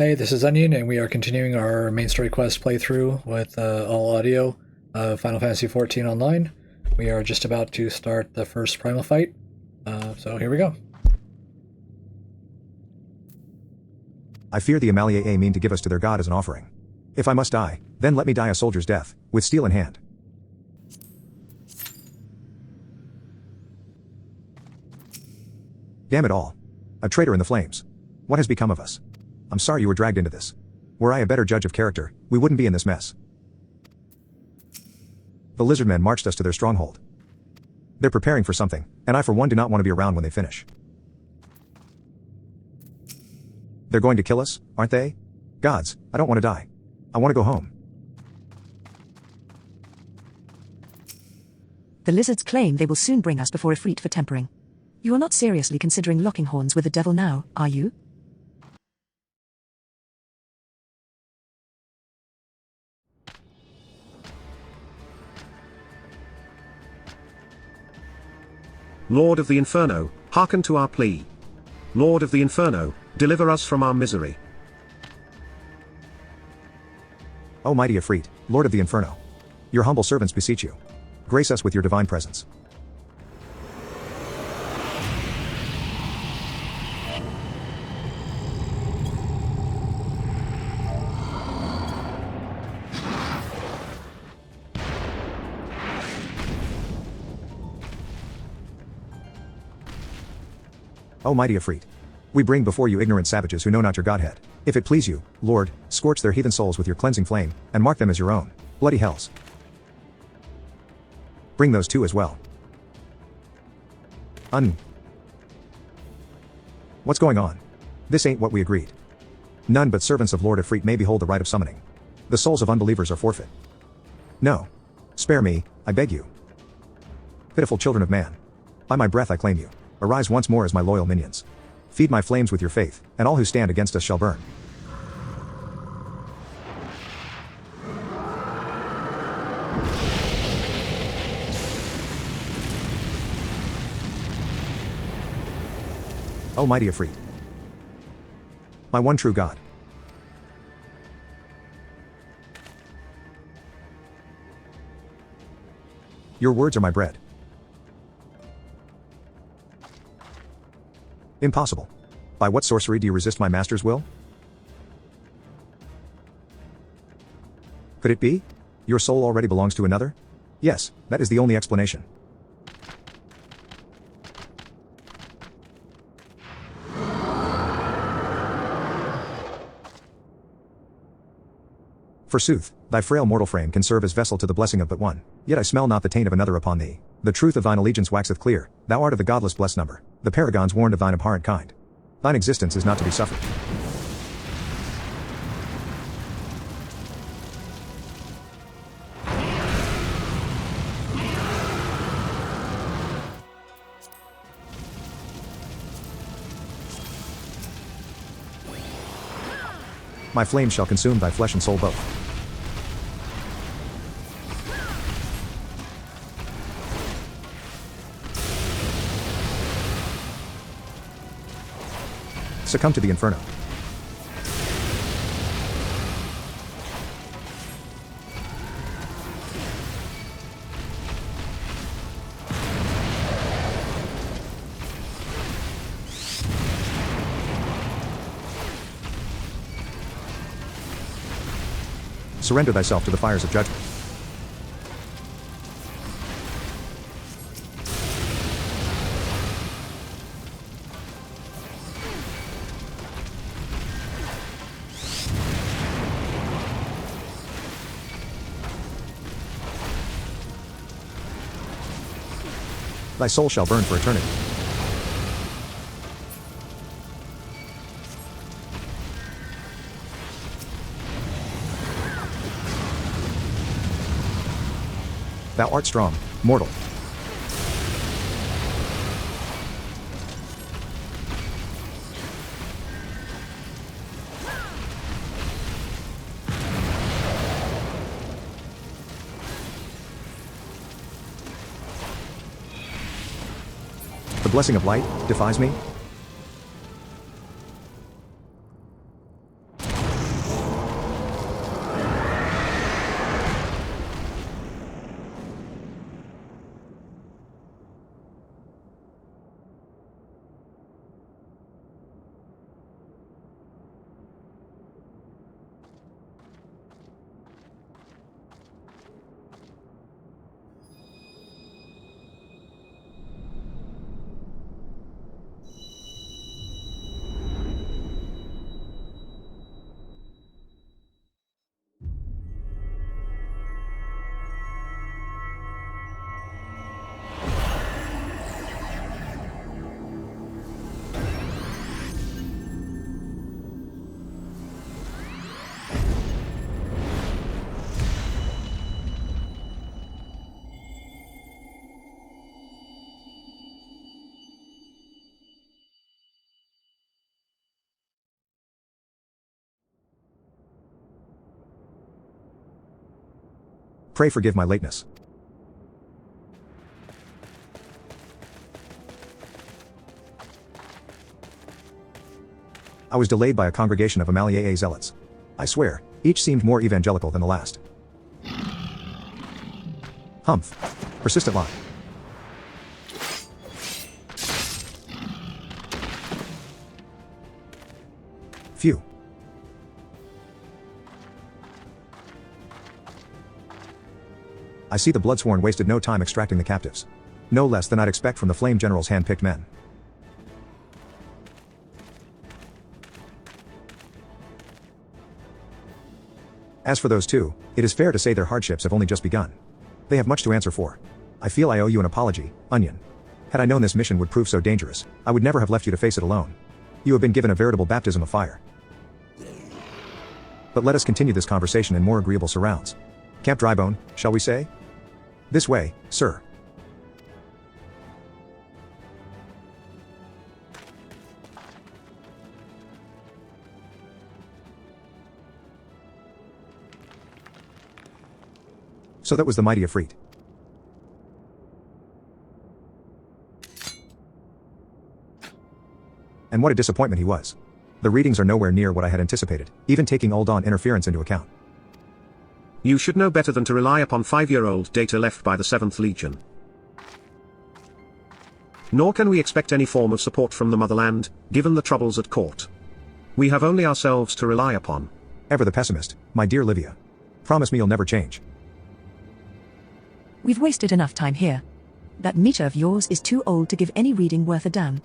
Hey, this is Onion, and we are continuing our main story quest playthrough with all audio of Final Fantasy XIV Online. We are just about to start the first primal fight, so here we go. I fear the Amaliae mean to give us to their god as an offering. If I must die, then let me die a soldier's death, with steel in hand. Damn it all. A traitor in the flames. What has become of us? I'm sorry you were dragged into this. Were I a better judge of character, we wouldn't be in this mess. The lizardmen marched us to their stronghold. They're preparing for something, and I for one do not want to be around when they finish. They're going to kill us, aren't they? Gods, I don't want to die. I want to go home. The lizards claim they will soon bring us before Ifrit for tempering. You are not seriously considering locking horns with the devil now, are you? Lord of the Inferno, hearken to our plea. Lord of the Inferno, deliver us from our misery. O mighty Ifrit, Lord of the Inferno. Your humble servants beseech you. Grace us with your divine presence. O mighty Ifrit. We bring before you ignorant savages who know not your Godhead. If it please you, Lord, scorch their heathen souls with your cleansing flame, and mark them as your own. Bloody hells. Bring those two as well. What's going on? This ain't what we agreed. None but servants of Lord Ifrit may behold the rite of summoning. The souls of unbelievers are forfeit. No. Spare me, I beg you. Pitiful children of man. By my breath I claim you. Arise once more as my loyal minions. Feed my flames with your faith, and all who stand against us shall burn. O mighty Ifrit. My one true God. Your words are my bread. Impossible. By what sorcery do you resist my master's will? Could it be? Your soul already belongs to another? Yes, that is the only explanation. Forsooth, thy frail mortal frame can serve as vessel to the blessing of but one, yet I smell not the taint of another upon thee. The truth of thine allegiance waxeth clear, thou art of the godless blessed number, the paragons warned of thine abhorrent kind. Thine existence is not to be suffered. My flame shall consume thy flesh and soul both. Succumb to the inferno. Surrender thyself to the fires of judgment. Thy soul shall burn for eternity. Thou art strong, mortal. The blessing of light defies me? Pray forgive my lateness. I was delayed by a congregation of MLAA zealots. I swear, each seemed more evangelical than the last. Humph. Persistent lie. Phew. I see the Bloodsworn wasted no time extracting the captives. No less than I'd expect from the Flame General's hand-picked men. As for those two, it is fair to say their hardships have only just begun. They have much to answer for. I feel I owe you an apology, Onion. Had I known this mission would prove so dangerous, I would never have left you to face it alone. You have been given a veritable baptism of fire. But let us continue this conversation in more agreeable surrounds. Camp Drybone, shall we say? This way, sir. So that was the mighty Ifrit. And what a disappointment he was. The readings are nowhere near what I had anticipated, even taking Uldan interference into account. You should know better than to rely upon 5-year-old data left by the 7th Legion. Nor can we expect any form of support from the motherland, given the troubles at court. We have only ourselves to rely upon. Ever the pessimist, my dear Livia. Promise me you'll never change. We've wasted enough time here. That meter of yours is too old to give any reading worth a damn.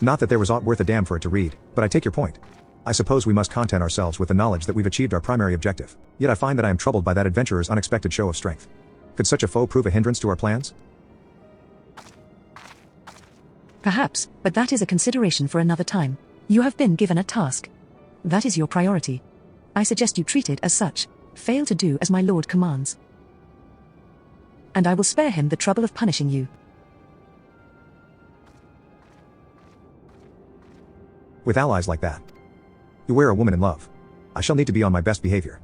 Not that there was aught worth a damn for it to read, but I take your point. I suppose we must content ourselves with the knowledge that we've achieved our primary objective. Yet I find that I am troubled by that adventurer's unexpected show of strength. Could such a foe prove a hindrance to our plans? Perhaps, but that is a consideration for another time. You have been given a task. That is your priority. I suggest you treat it as such. Fail to do as my lord commands, and I will spare him the trouble of punishing you. With allies like that. You wear a woman in love. I shall need to be on my best behavior.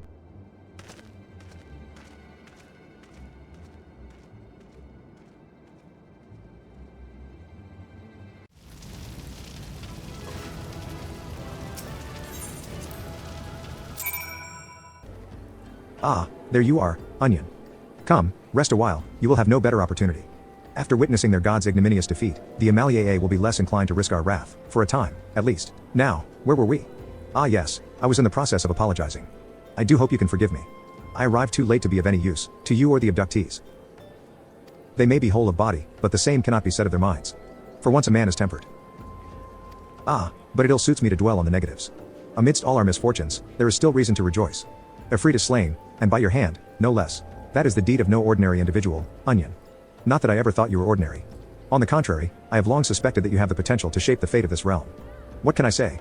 Ah, there you are, Onion. Come, rest a while, you will have no better opportunity. After witnessing their god's ignominious defeat, the MLAA will be less inclined to risk our wrath, for a time, at least. Now, where were we? Ah yes, I was in the process of apologizing. I do hope you can forgive me. I arrived too late to be of any use, to you or the abductees. They may be whole of body, but the same cannot be said of their minds. For once a man is tempered. Ah, but it ill suits me to dwell on the negatives. Amidst all our misfortunes, there is still reason to rejoice. Ifrit is slain, and by your hand, no less. That is the deed of no ordinary individual, Onion. Not that I ever thought you were ordinary. On the contrary, I have long suspected that you have the potential to shape the fate of this realm. What can I say?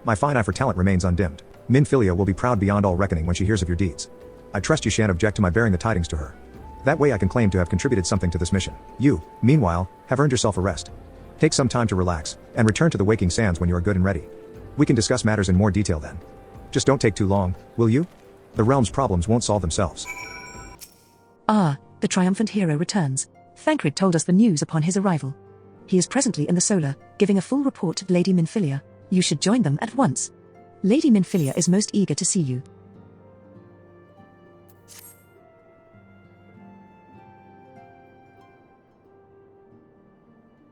My fine eye for talent remains undimmed. Minfilia will be proud beyond all reckoning when she hears of your deeds. I trust you shan't object to my bearing the tidings to her. That way I can claim to have contributed something to this mission. You, meanwhile, have earned yourself a rest. Take some time to relax, and return to the waking sands when you are good and ready. We can discuss matters in more detail then. Just don't take too long, will you? The realm's problems won't solve themselves. Ah, the triumphant hero returns. Thancred told us the news upon his arrival. He is presently in the Solar, giving a full report to Lady Minfilia. You should join them at once. Lady Minfilia is most eager to see you.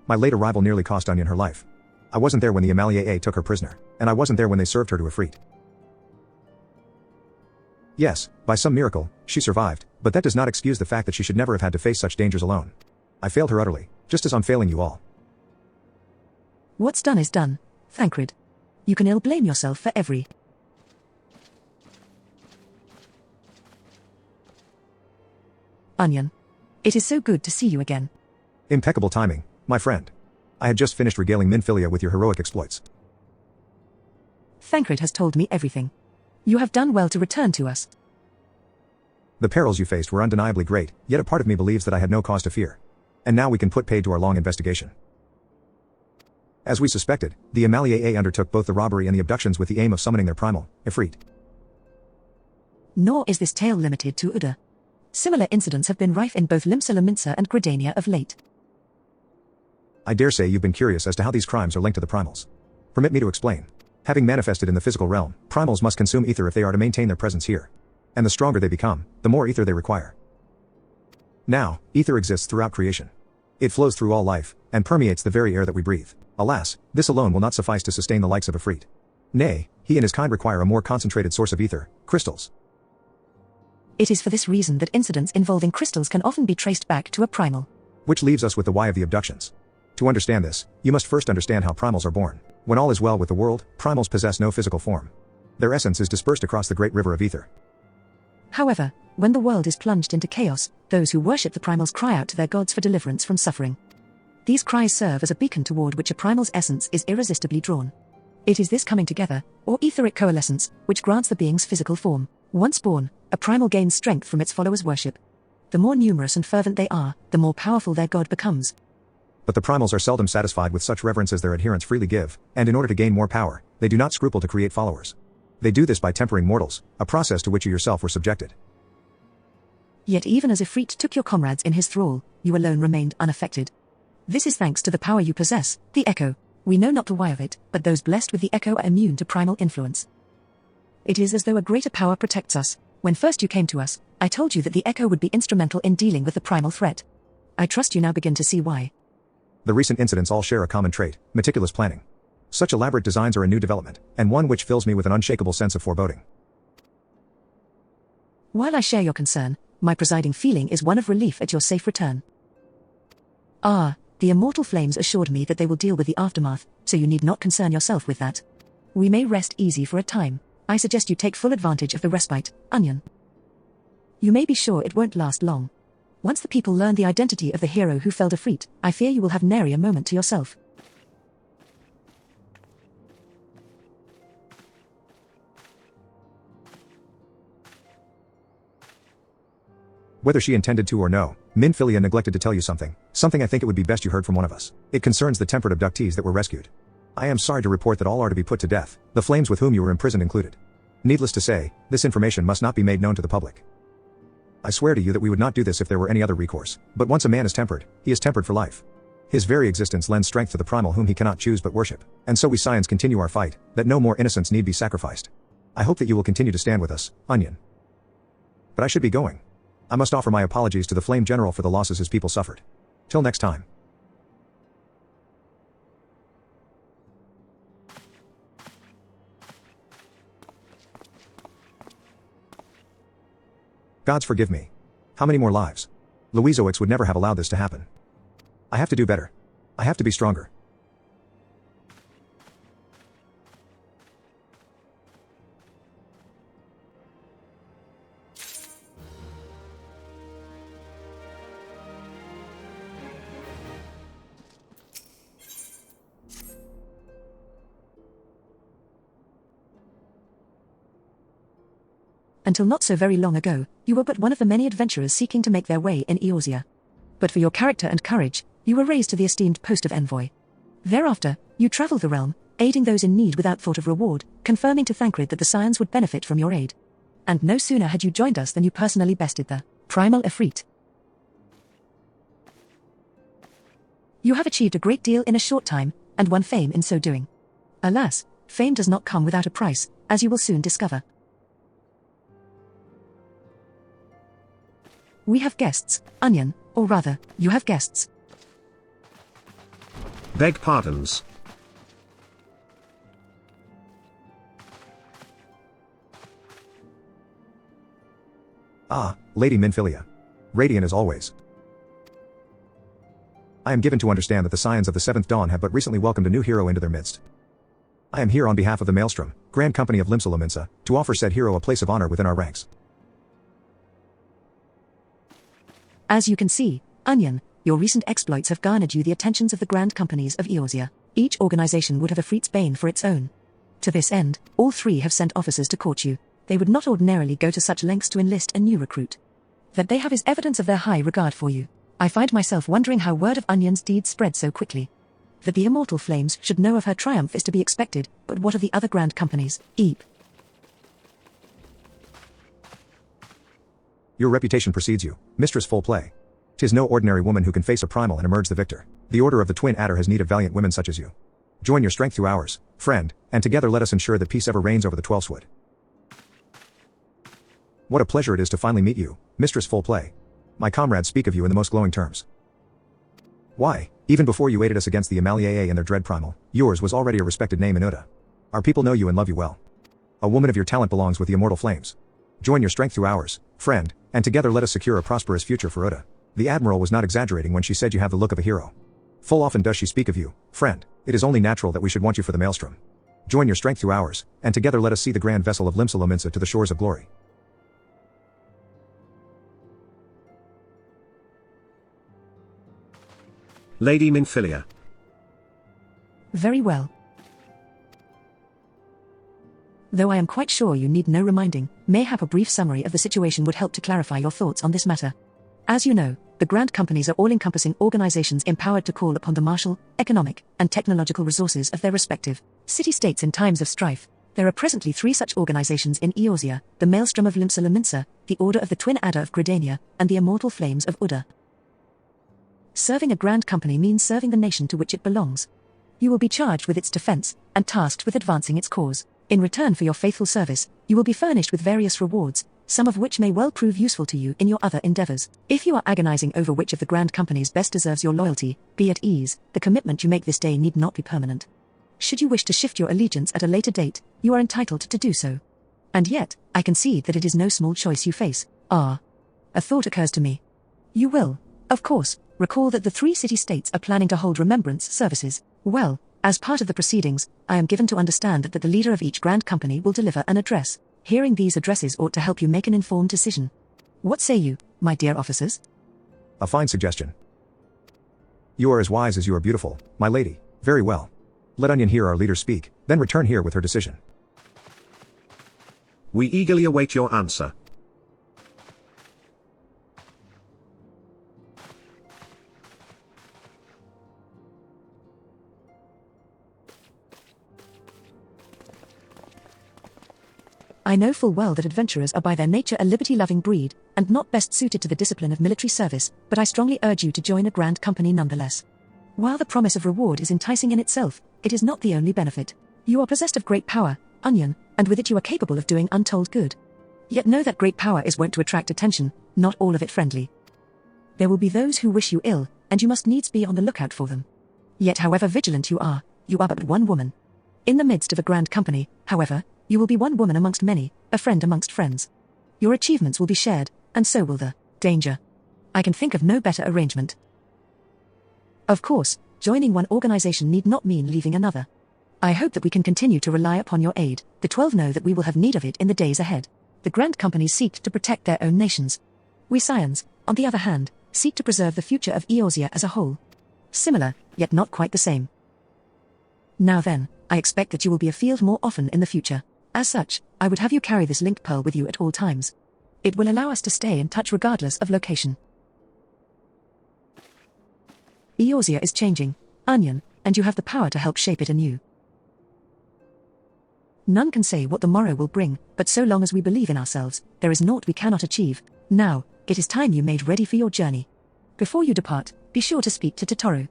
My late arrival nearly cost Onion her life. I wasn't there when the MLAA took her prisoner, and I wasn't there when they served her to Ifrit. Yes, by some miracle, she survived, but that does not excuse the fact that she should never have had to face such dangers alone. I failed her utterly, just as I'm failing you all. What's done is done, Thancred. You can ill blame yourself for every. Onion. It is so good to see you again. Impeccable timing, my friend. I had just finished regaling Minfilia with your heroic exploits. Thancred has told me everything. You have done well to return to us. The perils you faced were undeniably great, yet a part of me believes that I had no cause to fear. And now we can put paid to our long investigation. As we suspected, the MLAA undertook both the robbery and the abductions with the aim of summoning their primal, Ifrit. Nor is this tale limited to Uda. Similar incidents have been rife in both Limsa Lominsa and Gridania of late. I dare say you've been curious as to how these crimes are linked to the primals. Permit me to explain. Having manifested in the physical realm, primals must consume ether if they are to maintain their presence here. And the stronger they become, the more ether they require. Now, ether exists throughout creation. It flows through all life, and permeates the very air that we breathe. Alas, this alone will not suffice to sustain the likes of Ifrit. Nay, he and his kind require a more concentrated source of ether, crystals. It is for this reason that incidents involving crystals can often be traced back to a primal. Which leaves us with the why of the abductions. To understand this, you must first understand how primals are born. When all is well with the world, primals possess no physical form. Their essence is dispersed across the great river of ether. However, when the world is plunged into chaos, those who worship the primals cry out to their gods for deliverance from suffering. These cries serve as a beacon toward which a primal's essence is irresistibly drawn. It is this coming together, or etheric coalescence, which grants the being's physical form. Once born, a primal gains strength from its followers' worship. The more numerous and fervent they are, the more powerful their god becomes. But the primals are seldom satisfied with such reverence as their adherents freely give, and in order to gain more power, they do not scruple to create followers. They do this by tempering mortals, a process to which you yourself were subjected. Yet even as Ifrit took your comrades in his thrall, you alone remained unaffected. This is thanks to the power you possess, the Echo. We know not the why of it, but those blessed with the Echo are immune to primal influence. It is as though a greater power protects us. When first you came to us, I told you that the Echo would be instrumental in dealing with the primal threat. I trust you now begin to see why. The recent incidents all share a common trait, meticulous planning. Such elaborate designs are a new development, and one which fills me with an unshakable sense of foreboding. While I share your concern, my presiding feeling is one of relief at your safe return. The immortal flames assured me that they will deal with the aftermath, so you need not concern yourself with that. We may rest easy for a time. I suggest you take full advantage of the respite, Onion. You may be sure it won't last long. Once the people learn the identity of the hero who felled Ifrit, I fear you will have nary a moment to yourself. Whether she intended to or no, Minfilia neglected to tell you something I think it would be best you heard from one of us. It concerns the tempered abductees that were rescued. I am sorry to report that all are to be put to death, the flames with whom you were imprisoned included. Needless to say, this information must not be made known to the public. I swear to you that we would not do this if there were any other recourse, but once a man is tempered, he is tempered for life. His very existence lends strength to the primal whom he cannot choose but worship, and so we Scions continue our fight, that no more innocents need be sacrificed. I hope that you will continue to stand with us, Onion. But I should be going. I must offer my apologies to the Flame General for the losses his people suffered. Till next time. Gods forgive me. How many more lives? Louisoix would never have allowed this to happen. I have to do better. I have to be stronger. Until not so very long ago, you were but one of the many adventurers seeking to make their way in Eorzea. But for your character and courage, you were raised to the esteemed post of envoy. Thereafter, you travelled the realm, aiding those in need without thought of reward, confirming to Thancred that the Scions would benefit from your aid. And no sooner had you joined us than you personally bested the primal Ifrit. You have achieved a great deal in a short time, and won fame in so doing. Alas, fame does not come without a price, as you will soon discover. We have guests, Onion, or rather, you have guests. Beg pardons. Lady Minfilia. Radiant as always. I am given to understand that the Scions of the Seventh Dawn have but recently welcomed a new hero into their midst. I am here on behalf of the Maelstrom, Grand Company of Limsa Lominsa, to offer said hero a place of honor within our ranks. As you can see, Onion, your recent exploits have garnered you the attentions of the Grand Companies of Eorzea. Each organization would have Ifrit's bane for its own. To this end, all three have sent officers to court you. They would not ordinarily go to such lengths to enlist a new recruit. That they have is evidence of their high regard for you. I find myself wondering how word of Onion's deeds spread so quickly. That the immortal flames should know of her triumph is to be expected, but what of the other Grand Companies, Eep? Your reputation precedes you, mistress full play. 'Tis no ordinary woman who can face a primal and emerge the victor. The Order of the Twin Adder has need of valiant women such as you. Join your strength through ours, friend, and together let us ensure that peace ever reigns over the Twelfthwood. What a pleasure it is to finally meet you, mistress full play. My comrades speak of you in the most glowing terms. Why, even before you aided us against the Amalii and their dread primal, yours was already a respected name in Uda. Our people know you and love you well. A woman of your talent belongs with the immortal flames. Join your strength through ours, friend, and together let us secure a prosperous future for Uda. The Admiral was not exaggerating when she said you have the look of a hero. Full often does she speak of you, friend. It is only natural that we should want you for the maelstrom. Join your strength through ours, and together let us see the grand vessel of Limsa to the shores of glory. Lady Minfilia. Very well. Though I am quite sure you need no reminding, mayhap a brief summary of the situation would help to clarify your thoughts on this matter. As you know, the Grand Companies are all-encompassing organizations empowered to call upon the martial, economic, and technological resources of their respective city-states in times of strife. There are presently 3 such organizations in Eorzea: the Maelstrom of Limsa, the Order of the Twin Adder of Gridania, and the Immortal Flames of Uda. Serving a Grand Company means serving the nation to which it belongs. You will be charged with its defense, and tasked with advancing its cause. In return for your faithful service, you will be furnished with various rewards, some of which may well prove useful to you in your other endeavors. If you are agonizing over which of the Grand Companies best deserves your loyalty, be at ease, the commitment you make this day need not be permanent. Should you wish to shift your allegiance at a later date, you are entitled to do so. And yet, I concede that it is no small choice you face. A thought occurs to me. You will, of course, recall that the 3 city-states are planning to hold remembrance services. Well, as part of the proceedings, I am given to understand that the leader of each Grand Company will deliver an address. Hearing these addresses ought to help you make an informed decision. What say you, my dear officers? A fine suggestion. You are as wise as you are beautiful, my lady. Very well. Let Onion hear our leader speak, then return here with her decision. We eagerly await your answer. I know full well that adventurers are by their nature a liberty-loving breed, and not best suited to the discipline of military service, but I strongly urge you to join a Grand Company nonetheless. While the promise of reward is enticing in itself, it is not the only benefit. You are possessed of great power, Onion, and with it you are capable of doing untold good. Yet know that great power is wont to attract attention, not all of it friendly. There will be those who wish you ill, and you must needs be on the lookout for them. Yet however vigilant you are but one woman. In the midst of a Grand Company, however, you will be one woman amongst many, a friend amongst friends. Your achievements will be shared, and so will the danger. I can think of no better arrangement. Of course, joining one organization need not mean leaving another. I hope that we can continue to rely upon your aid. The 12 know that we will have need of it in the days ahead. The Grand Companies seek to protect their own nations. We Scions, on the other hand, seek to preserve the future of Eorzea as a whole. Similar, yet not quite the same. Now then, I expect that you will be afield more often in the future. As such, I would have you carry this linked pearl with you at all times. It will allow us to stay in touch regardless of location. Eorzea is changing, Onion, and you have the power to help shape it anew. None can say what the morrow will bring, but so long as we believe in ourselves, there is naught we cannot achieve. Now, it is time you made ready for your journey. Before you depart, be sure to speak to Totoro.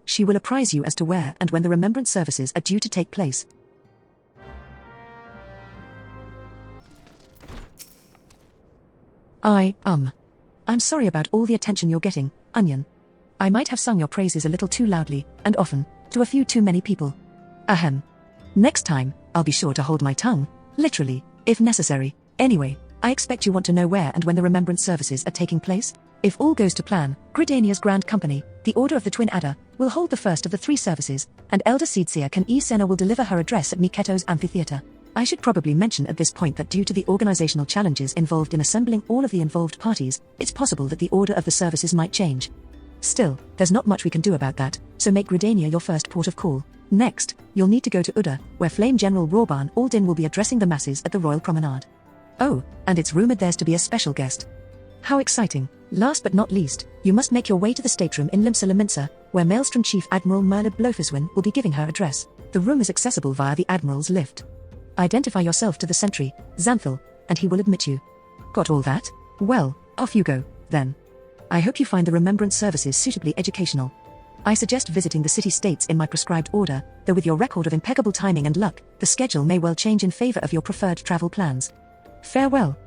She will apprise you as to where and when the remembrance services are due to take place. I'm sorry about all the attention you're getting, Onion. I might have sung your praises a little too loudly, and often, to a few too many people. Ahem. Next time, I'll be sure to hold my tongue, literally, if necessary. Anyway, I expect you want to know where and when the remembrance services are taking place? If all goes to plan, Gridania's Grand Company, the Order of the Twin Adder, will hold the first of the 3 services, and Elder Seedseer Kan Senna will deliver her address at Miketo's amphitheater. I should probably mention at this point that due to the organizational challenges involved in assembling all of the involved parties, it's possible that the order of the services might change. Still, there's not much we can do about that, so make Gridania your first port of call. Next, you'll need to go to Uda, where Flame General Rawban Aldin will be addressing the masses at the Royal Promenade. Oh, and it's rumored there's to be a special guest. How exciting. Last but not least, you must make your way to the stateroom in Limsa, where Maelstrom Chief Admiral Merlid Blofuswin will be giving her address. The room is accessible via the Admiral's lift. Identify yourself to the sentry, Xanthil, and he will admit you. Got all that? Well, Off you go, then. I hope you find the remembrance services suitably educational. I suggest visiting the city-states in my prescribed order, though with your record of impeccable timing and luck, the schedule may well change in favor of your preferred travel plans. Farewell.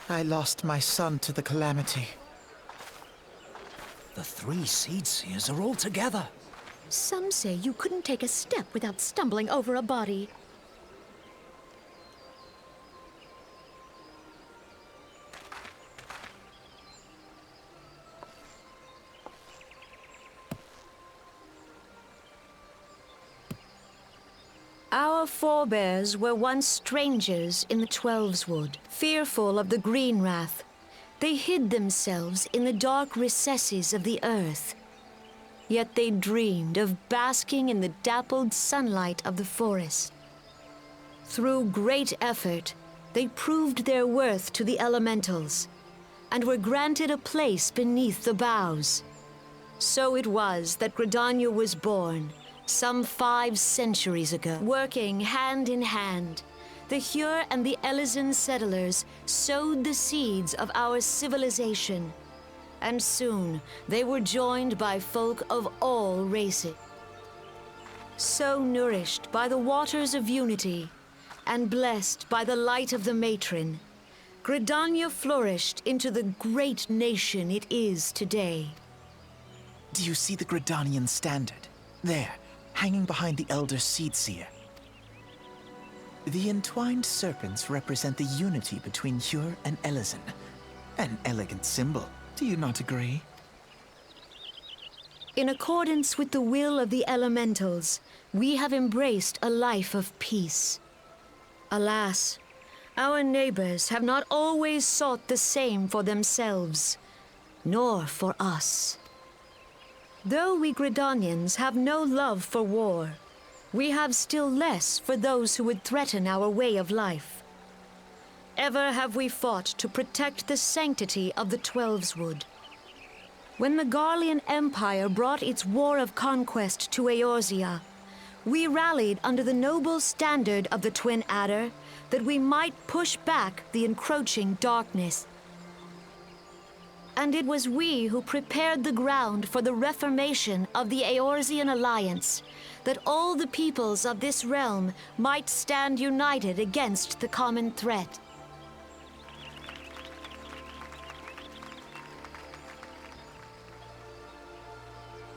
I lost my son to the calamity. The 3 Seed Seers are all together. Some say you couldn't take a step without stumbling over a body. Our forebears were once strangers in the Twelveswood, fearful of the Green Wrath. They hid themselves in the dark recesses of the earth. Yet they dreamed of basking in the dappled sunlight of the forest. Through great effort, they proved their worth to the elementals, and were granted a place beneath the boughs. So it was that Gridania was born, some 5 centuries ago. Working hand in hand, the Hyur and the Elysian settlers sowed the seeds of our civilization, and soon they were joined by folk of all races. So nourished by the waters of unity, and blessed by the light of the matron, Gridania flourished into the great nation it is today. Do you see the Gridanian standard? There, hanging behind the Elder Seedseer. The entwined serpents represent the unity between Hyur and Elysian. An elegant symbol, do you not agree? In accordance with the will of the elementals, we have embraced a life of peace. Alas, our neighbors have not always sought the same for themselves, nor for us. Though we Gridanians have no love for war, we have still less for those who would threaten our way of life. Ever have we fought to protect the sanctity of the Twelveswood. When the Garlean Empire brought its war of conquest to Eorzea, we rallied under the noble standard of the Twin Adder that we might push back the encroaching darkness. And it was we who prepared the ground for the reformation of the Eorzean Alliance, that all the peoples of this realm might stand united against the common threat.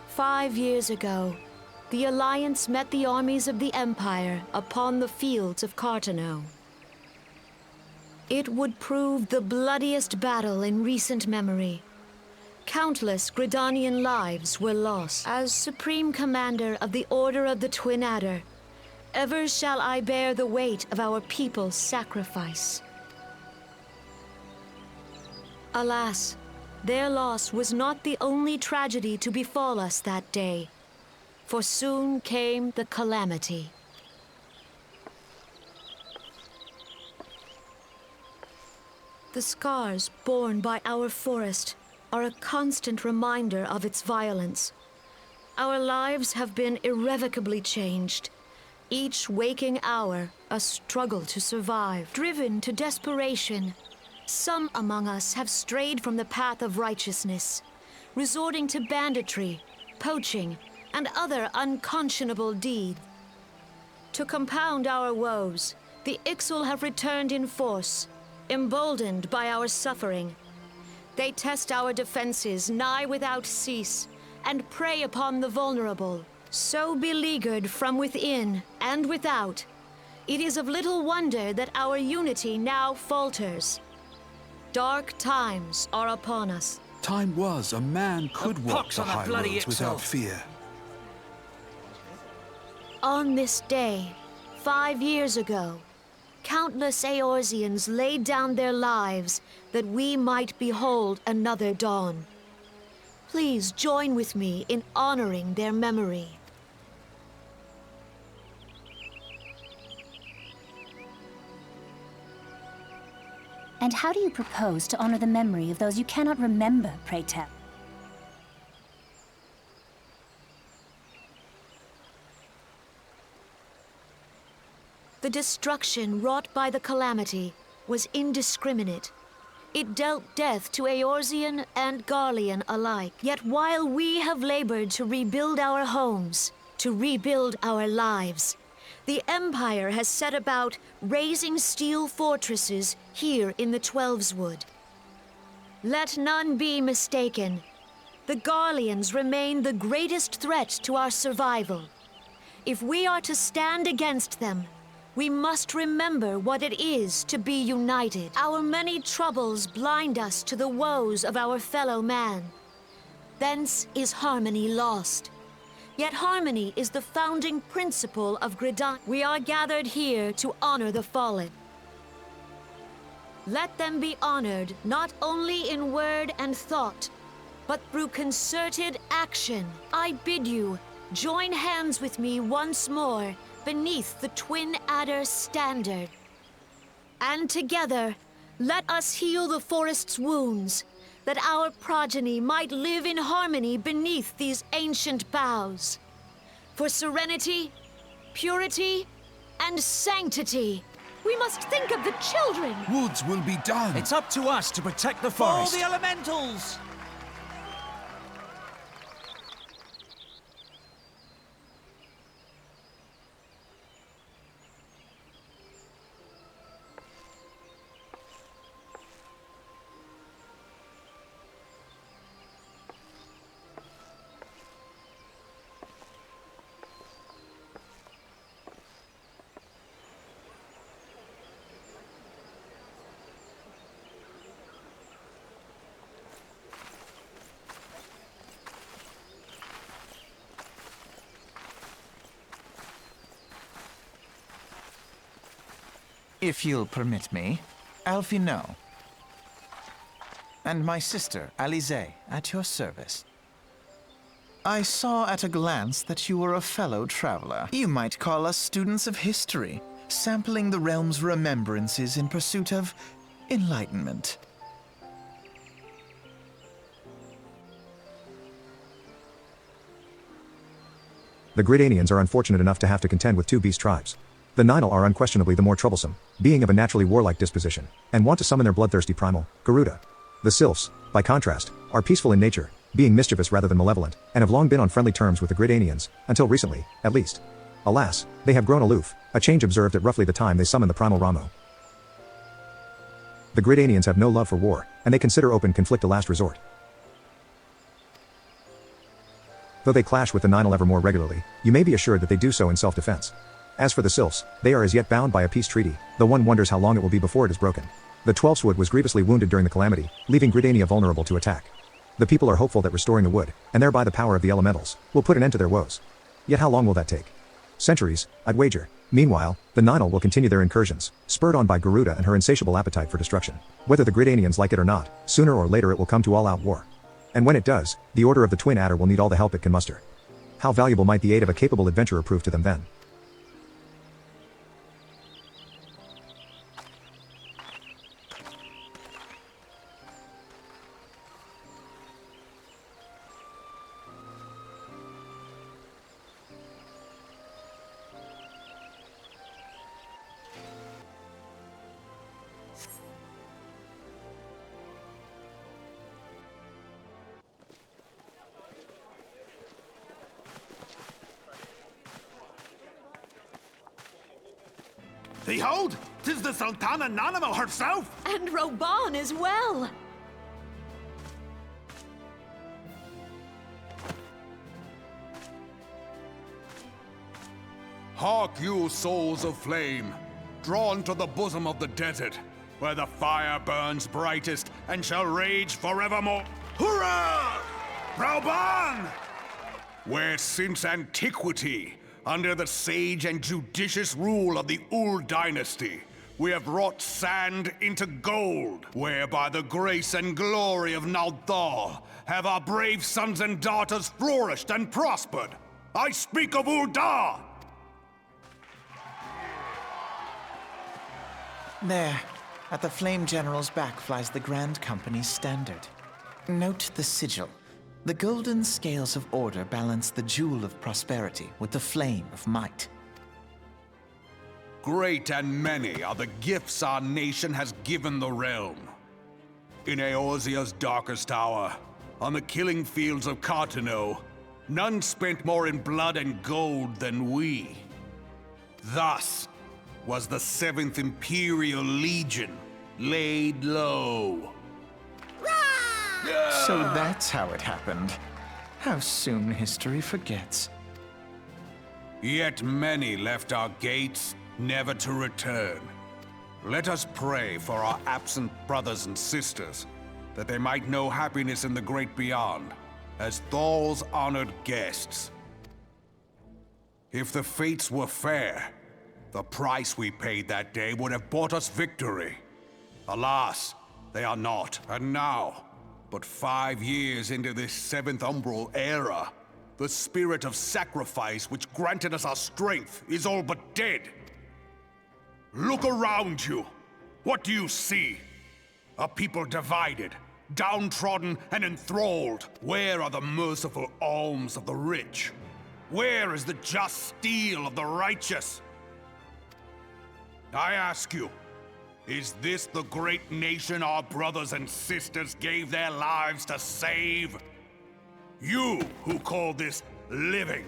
"5 years ago, the Alliance met the armies of the Empire upon the fields of Cartano. It would prove the bloodiest battle in recent memory. Countless Gridanian lives were lost. As Supreme Commander of the Order of the Twin Adder, ever shall I bear the weight of our people's sacrifice. Alas, their loss was not the only tragedy to befall us that day, for soon came the calamity. The scars borne by our forest are a constant reminder of its violence. Our lives have been irrevocably changed, each waking hour a struggle to survive. Driven to desperation, some among us have strayed from the path of righteousness, resorting to banditry, poaching, and other unconscionable deeds. To compound our woes, the Ixal have returned in force, emboldened by our suffering. They test our defenses nigh without cease, and prey upon the vulnerable. So beleaguered from within and without, it is of little wonder that our unity now falters. Dark times are upon us. Time was a man could walk pox the on that high bloody roads without Ixal. fear. On this day, 5 years ago, countless Eorzeans laid down their lives that we might behold another dawn. Please join with me in honoring their memory. And how do you propose to honor the memory of those you cannot remember, pray tell? The destruction wrought by the calamity was indiscriminate. It dealt death to Eorzean and Garlean alike. Yet while we have labored to rebuild our homes, to rebuild our lives, the Empire has set about raising steel fortresses here in the Twelveswood. Let none be mistaken. The Garleans remain the greatest threat to our survival. If we are to stand against them, we must remember what it is to be united. Our many troubles blind us to the woes of our fellow man. Thence is harmony lost. Yet harmony is the founding principle of Gridania. We are gathered here to honor the fallen. Let them be honored not only in word and thought, but through concerted action. I bid you, join hands with me once more beneath the Twin Adder standard. And together, let us heal the forest's wounds, that our progeny might live in harmony beneath these ancient boughs. For serenity, purity, and sanctity, we must think of the children. Woods will be done. It's up to us to protect the For forest. the elementals! If you'll permit me, Alfino. And my sister, Alize, at your service. I saw at a glance that you were a fellow traveler. You might call us students of history, sampling the realm's remembrances in pursuit of enlightenment. The Gridanians are unfortunate enough to have to contend with two beast tribes. The Ninal are unquestionably the more troublesome, being of a naturally warlike disposition, and want to summon their bloodthirsty primal, Garuda. The Sylphs, by contrast, are peaceful in nature, being mischievous rather than malevolent, and have long been on friendly terms with the Gridanians, until recently, at least. Alas, they have grown aloof, a change observed at roughly the time they summoned the primal Ramo. The Gridanians have no love for war, and they consider open conflict a last resort. Though they clash with the Ninal ever more regularly, you may be assured that they do so in self-defense. As for the Sylphs, they are as yet bound by a peace treaty, though one wonders how long it will be before it is broken. The Twelveswood was grievously wounded during the calamity, leaving Gridania vulnerable to attack. The people are hopeful that restoring the wood, and thereby the power of the elementals, will put an end to their woes. Yet how long will that take? Centuries, I'd wager. Meanwhile, the Ninal will continue their incursions, spurred on by Garuda and her insatiable appetite for destruction. Whether the Gridanians like it or not, sooner or later it will come to all-out war. And when it does, the Order of the Twin Adder will need all the help it can muster. How valuable might the aid of a capable adventurer prove to them then? Behold, 'tis the Sultana Nanamo herself! And Roban as well. Hark you, souls of flame, drawn to the bosom of the desert, where the fire burns brightest and shall rage forevermore. Hurrah! Roban! Where since antiquity, under the sage and judicious rule of the Ul dynasty, we have wrought sand into gold, where by the grace and glory of Naldar have our brave sons and daughters flourished and prospered. I speak of Uldar! There, at the Flame General's back flies the Grand Company's standard. Note the sigil. The golden scales of order balance the jewel of prosperity with the flame of might. Great and many are the gifts our nation has given the realm. In Eorzea's darkest hour, on the killing fields of Cartano, none spent more in blood and gold than we. Thus was the 7th Imperial Legion laid low. So that's how it happened. How soon history forgets. Yet many left our gates, never to return. Let us pray for our absent brothers and sisters, that they might know happiness in the great beyond, as Thal's honored guests. If the fates were fair, the price we paid that day would have bought us victory. Alas, they are not, and now, but 5 years into this 7th Umbral era, the spirit of sacrifice which granted us our strength is all but dead. Look around you. What do you see? A people divided, downtrodden and enthralled. Where are the merciful alms of the rich? Where is the just steel of the righteous? I ask you, is this the great nation our brothers and sisters gave their lives to save? You who call this living,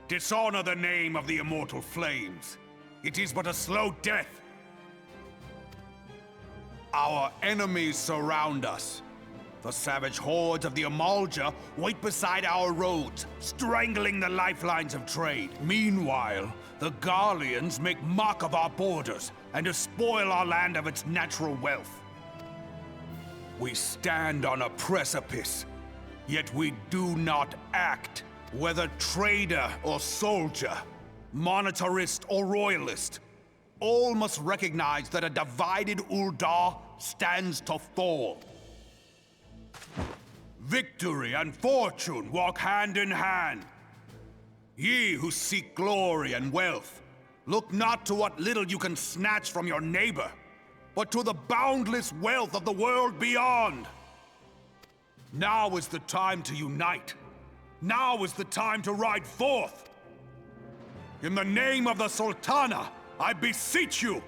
dishonor the name of the immortal flames. It is but a slow death. Our enemies surround us. The savage hordes of the Amalja wait beside our roads, strangling the lifelines of trade. Meanwhile, the Garleans make mock of our borders and despoil our land of its natural wealth. We stand on a precipice, yet we do not act. Whether trader or soldier, monetarist or royalist, all must recognize that a divided Uldar stands to fall. Victory and fortune walk hand in hand. Ye who seek glory and wealth, look not to what little you can snatch from your neighbor, but to the boundless wealth of the world beyond. Now is the time to unite. Now is the time to ride forth. In the name of the Sultana, I beseech you,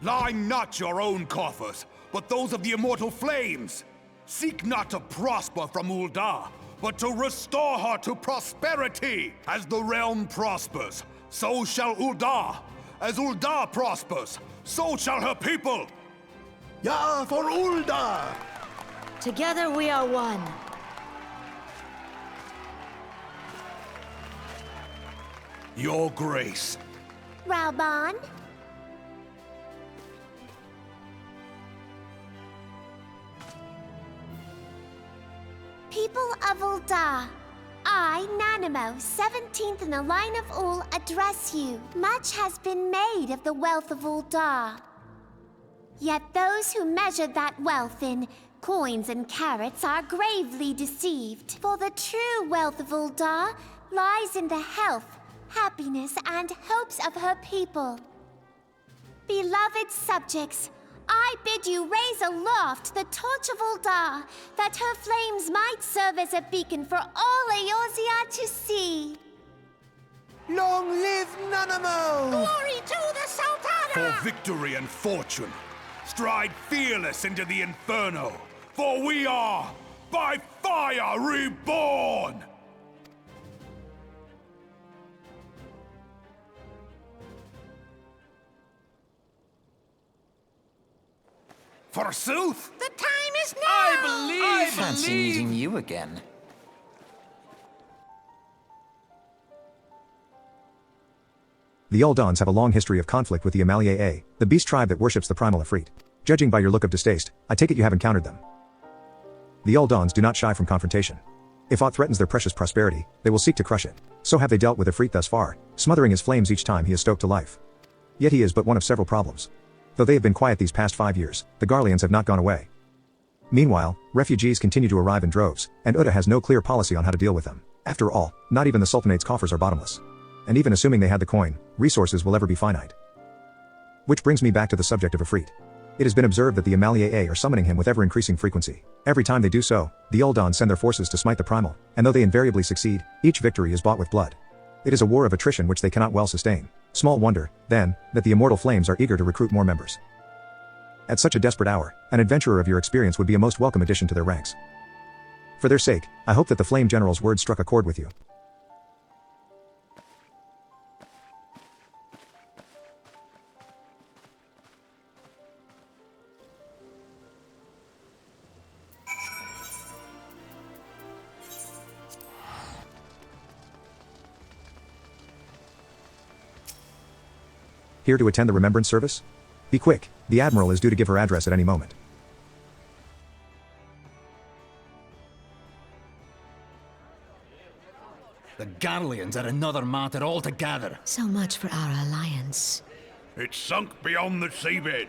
line not your own coffers, but those of the immortal flames. Seek not to prosper from Uldar, but to restore her to prosperity. As the realm prospers, so shall Uldar. As Uldar prospers, so shall her people. Ja, for Uldar! Together we are one. Your Grace. Rauban? People of Uldar, I, Nanimo, 17th in the line of Ul, address you. Much has been made of the wealth of Uldar. Yet those who measure that wealth in coins and carats are gravely deceived. For the true wealth of Uldar lies in the health, happiness, and hopes of her people. Beloved subjects, I bid you raise aloft the torch of Uldar, that her flames might serve as a beacon for all Eorzea to see. Long live Nanamo! Glory to the Sultana! For victory and fortune, stride fearless into the Inferno, for we are, by fire, reborn! Forsooth! The time is now! I Fancy meeting you again. The Eldons have a long history of conflict with the Amalier, the beast tribe that worships the primal Ifrit. Judging by your look of distaste, I take it you have encountered them. The Eldons do not shy from confrontation. If aught threatens their precious prosperity, they will seek to crush it. So have they dealt with Ifrit thus far, smothering his flames each time he is stoked to life. Yet he is but one of several problems. Though they have been quiet these past 5 years, the Garleans have not gone away. Meanwhile, refugees continue to arrive in droves, and Uda has no clear policy on how to deal with them. After all, not even the Sultanate's coffers are bottomless. And even assuming they had the coin, resources will ever be finite. Which brings me back to the subject of Ifrit. It has been observed that the Amalier are summoning him with ever-increasing frequency. Every time they do so, the Eldons send their forces to smite the primal, and though they invariably succeed, each victory is bought with blood. It is a war of attrition which they cannot well sustain. Small wonder, then, that the immortal flames are eager to recruit more members. At such a desperate hour, an adventurer of your experience would be a most welcome addition to their ranks. For their sake, I hope that the Flame General's words struck a chord with you. Here to attend the remembrance service? Be quick, the Admiral is due to give her address at any moment. The Garleans are another matter altogether. So much for our alliance. It's sunk beyond the seabed.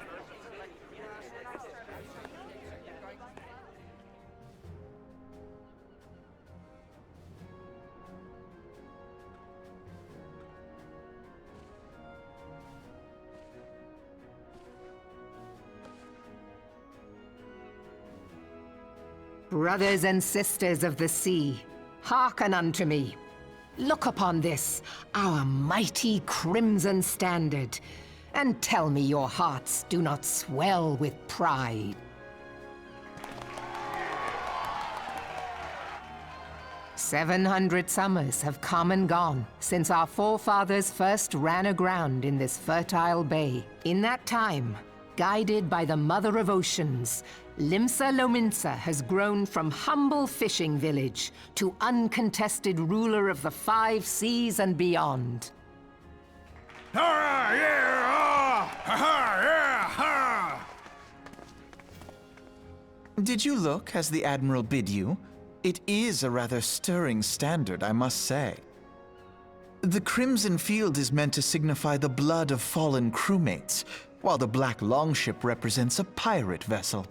Brothers and sisters of the sea, hearken unto me. Look upon this, our mighty crimson standard, and tell me your hearts do not swell with pride. 700 summers have come and gone since our forefathers first ran aground in this fertile bay. In that time, guided by the Mother of Oceans, Limsa Lominsa has grown from humble fishing village to uncontested ruler of the 5 seas and beyond. Ah, yeah, ah, ha, yeah, ha. Did you look as the Admiral bid you? It is a rather stirring standard, I must say. The crimson field is meant to signify the blood of fallen crewmates, while the black longship represents a pirate vessel.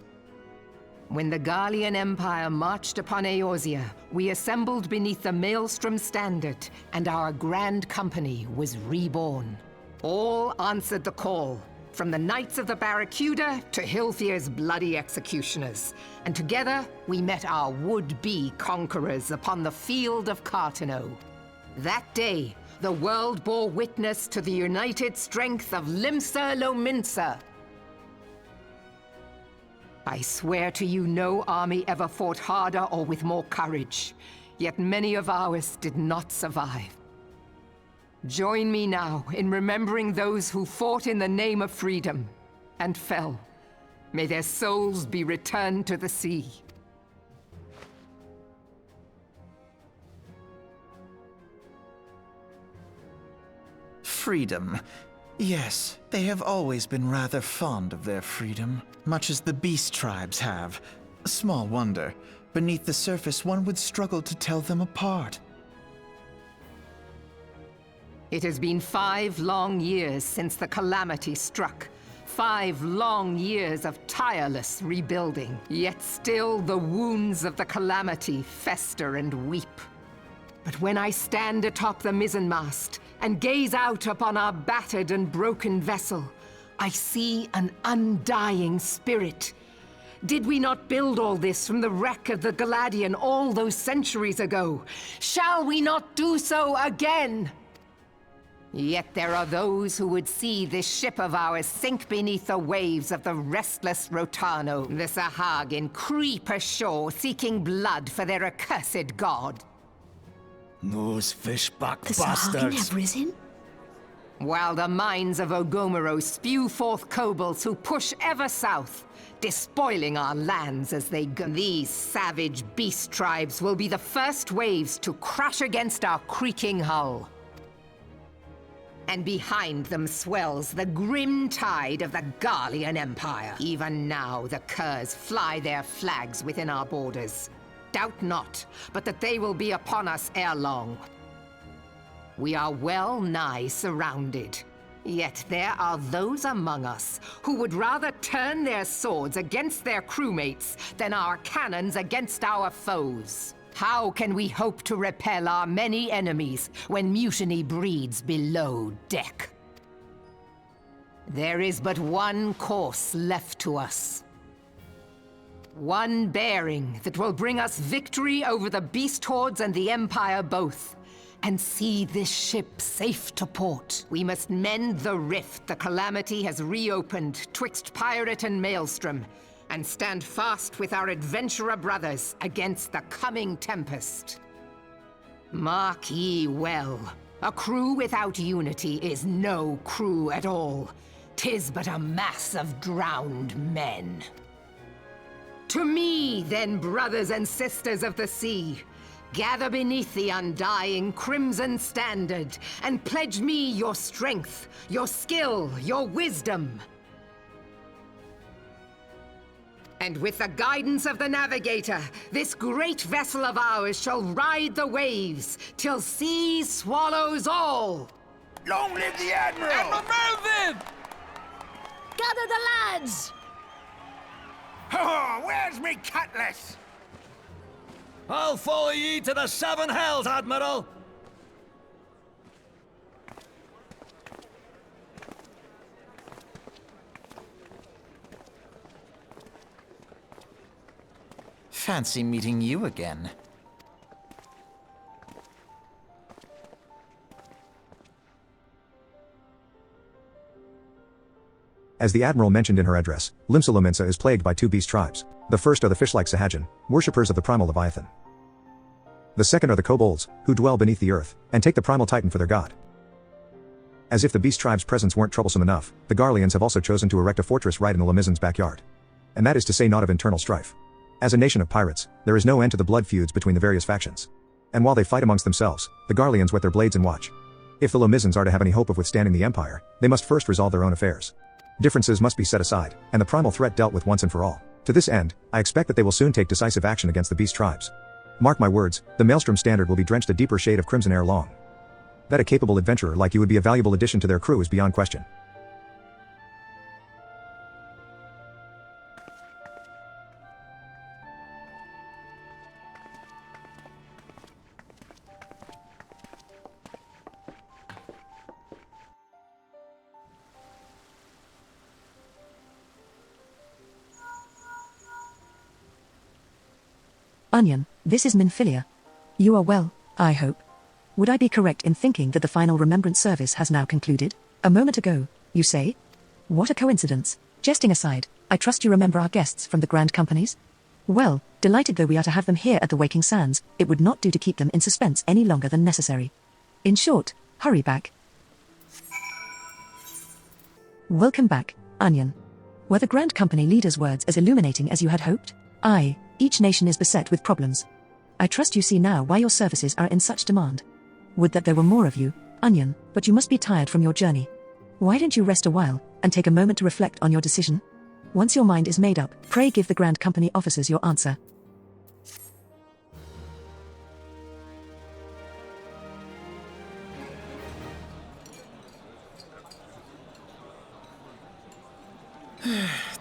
When the Garlean Empire marched upon Eorzea, we assembled beneath the Maelstrom standard, and our grand company was reborn. All answered the call, from the Knights of the Barracuda to Hilfir's bloody executioners. And together, we met our would-be conquerors upon the field of Cartano. That day, the world bore witness to the united strength of Limsa Lominsa. I swear to you, no army ever fought harder or with more courage, yet many of ours did not survive. Join me now in remembering those who fought in the name of freedom and fell. May their souls be returned to the sea. Freedom. Yes, they have always been rather fond of their freedom, much as the beast tribes have. Small wonder. Beneath the surface, one would struggle to tell them apart. It has been 5 long years since the calamity struck. 5 long years of tireless rebuilding. Yet still the wounds of the calamity fester and weep. But when I stand atop the mizzenmast and gaze out upon our battered and broken vessel, I see an undying spirit. Did we not build all this from the wreck of the Galadian all those centuries ago? Shall we not do so again? Yet there are those who would see this ship of ours sink beneath the waves of the restless Rotano, the Sahagin creep ashore seeking blood for their accursed god. Those fishback The Sahagin have risen? While the mines of Ogomoro spew forth kobolds who push ever south, despoiling our lands as they go. These savage beast tribes will be the first waves to crash against our creaking hull. And behind them swells the grim tide of the Garlean Empire. Even now, the Curs fly their flags within our borders. Doubt not, but that they will be upon us ere long. We are well nigh surrounded. Yet there are those among us who would rather turn their swords against their crewmates than our cannons against our foes. How can we hope to repel our many enemies when mutiny breeds below deck? There is but one course left to us. One bearing that will bring us victory over the beast hordes and the Empire both. and see this ship safe to port. We must mend the rift the Calamity has reopened twixt pirate and maelstrom, and stand fast with our adventurer brothers against the coming tempest. Mark ye well, a crew without unity is no crew at all. 'Tis but a mass of drowned men. To me, then, brothers and sisters of the sea, gather beneath the undying crimson standard, and pledge me your strength, your skill, your wisdom. And with the guidance of the navigator, this great vessel of ours shall ride the waves, till sea swallows all! Long live the Admiral! Admiral Melvin! Gather the lads! Oh, where's me cutlass? I'll follow ye to the seven hells, Admiral! Fancy meeting you again. As the Admiral mentioned in her address, Limsa is plagued by 2 beast tribes. The first are the fish-like Sahagin, worshippers of the primal Leviathan. The second are the kobolds, who dwell beneath the earth, and take the primal Titan for their god. As if the beast tribe's presence weren't troublesome enough, the Garleans have also chosen to erect a fortress right in the Lemizan's backyard. And that is to say naught of internal strife. As a nation of pirates, there is no end to the blood feuds between the various factions. And while they fight amongst themselves, the Garleans whet their blades and watch. If the Lemizans are to have any hope of withstanding the Empire, they must first resolve their own affairs. Differences must be set aside, and the primal threat dealt with once and for all. To this end, I expect that they will soon take decisive action against the beast tribes. Mark my words, the Maelstrom Standard will be drenched a deeper shade of crimson ere long. That a capable adventurer like you would be a valuable addition to their crew is beyond question. Onion, this is Minfilia. You are well, I hope. Would I be correct in thinking that the final remembrance service has now concluded? A moment ago, you say? What a coincidence. Jesting aside, I trust you remember our guests from the Grand Companies? Well, delighted though we are to have them here at the Waking Sands, it would not do to keep them in suspense any longer than necessary. In short, hurry back. Welcome back, Onion. Were the Grand Company leaders' words as illuminating as you had hoped? Aye, each nation is beset with problems. I trust you see now why your services are in such demand. Would that there were more of you, Onion, but you must be tired from your journey. Why don't you rest a while, and take a moment to reflect on your decision? Once your mind is made up, pray give the Grand Company officers your answer.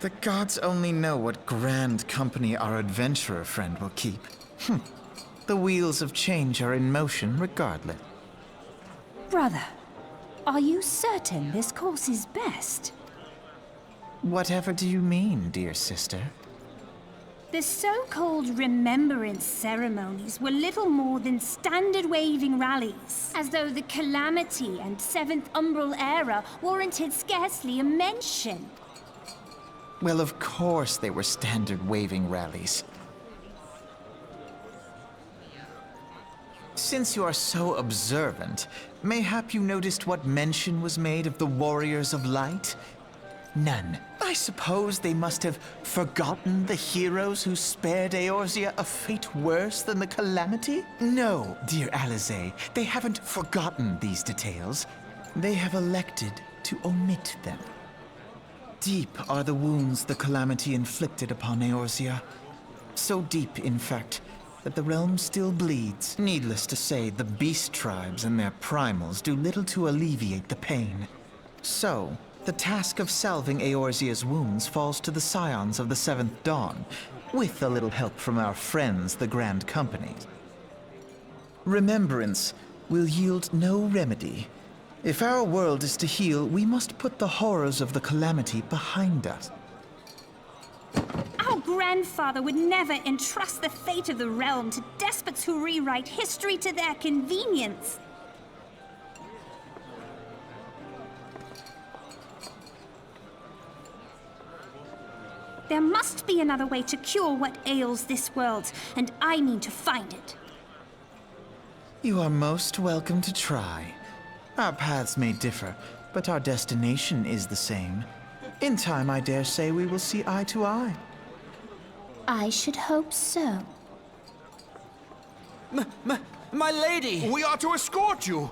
The gods only know what Grand Company our adventurer friend will keep. The wheels of change are in motion regardless. Brother, are you certain this course is best? Whatever do you mean, dear sister? The so-called remembrance ceremonies were little more than standard waving rallies, as though the Calamity and Seventh Umbral Era warranted scarcely a mention. Well, of course they were standard waving rallies. Since you are so observant, mayhap you noticed what mention was made of the Warriors of Light? None. I suppose they must have forgotten the heroes who spared Eorzea a fate worse than the Calamity? No, dear Alize, they haven't forgotten these details. They have elected to omit them. Deep are the wounds the Calamity inflicted upon Eorzea. So deep, in fact, that the realm still bleeds. Needless to say, the beast tribes and their primals do little to alleviate the pain. So, the task of salving Eorzea's wounds falls to the scions of the Seventh Dawn, with a little help from our friends, the Grand Company. Remembrance will yield no remedy. If our world is to heal, we must put the horrors of the Calamity behind us. Our grandfather would never entrust the fate of the realm to despots who rewrite history to their convenience. There must be another way to cure what ails this world, and I mean to find it. You are most welcome to try. Our paths may differ, but our destination is the same. In time, I dare say we will see eye to eye. I should hope so. My lady! We are to escort you!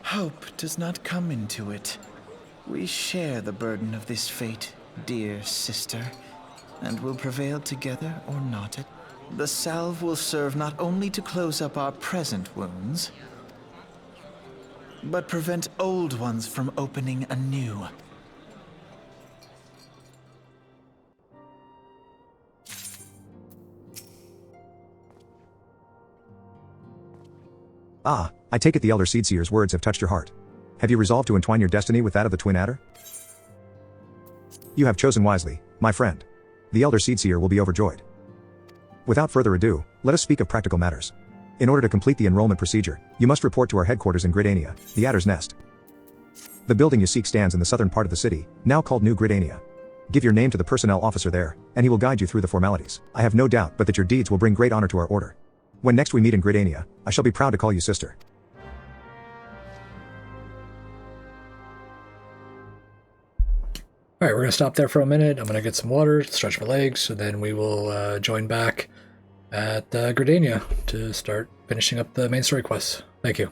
Hope does not come into it. We share the burden of this fate, dear sister, and will prevail together or not. The salve will serve not only to close up our present wounds, but prevent old ones from opening anew. Ah, I take it the Elder Seedseer's words have touched your heart. Have you resolved to entwine your destiny with that of the Twin Adder? You have chosen wisely, my friend. The Elder Seedseer will be overjoyed. Without further ado, let us speak of practical matters. In order to complete the enrollment procedure, you must report to our headquarters in Gridania, the Adder's Nest. The building you seek stands in the southern part of the city, now called New Gridania. Give your name to the personnel officer there, and he will guide you through the formalities. I have no doubt but that your deeds will bring great honor to our order. When next we meet in Gridania, I shall be proud to call you sister. Alright, we're going to stop there for a minute. I'm going to get some water, stretch my legs, and then we will join back at Gridania to start finishing up the main story quests. Thank you.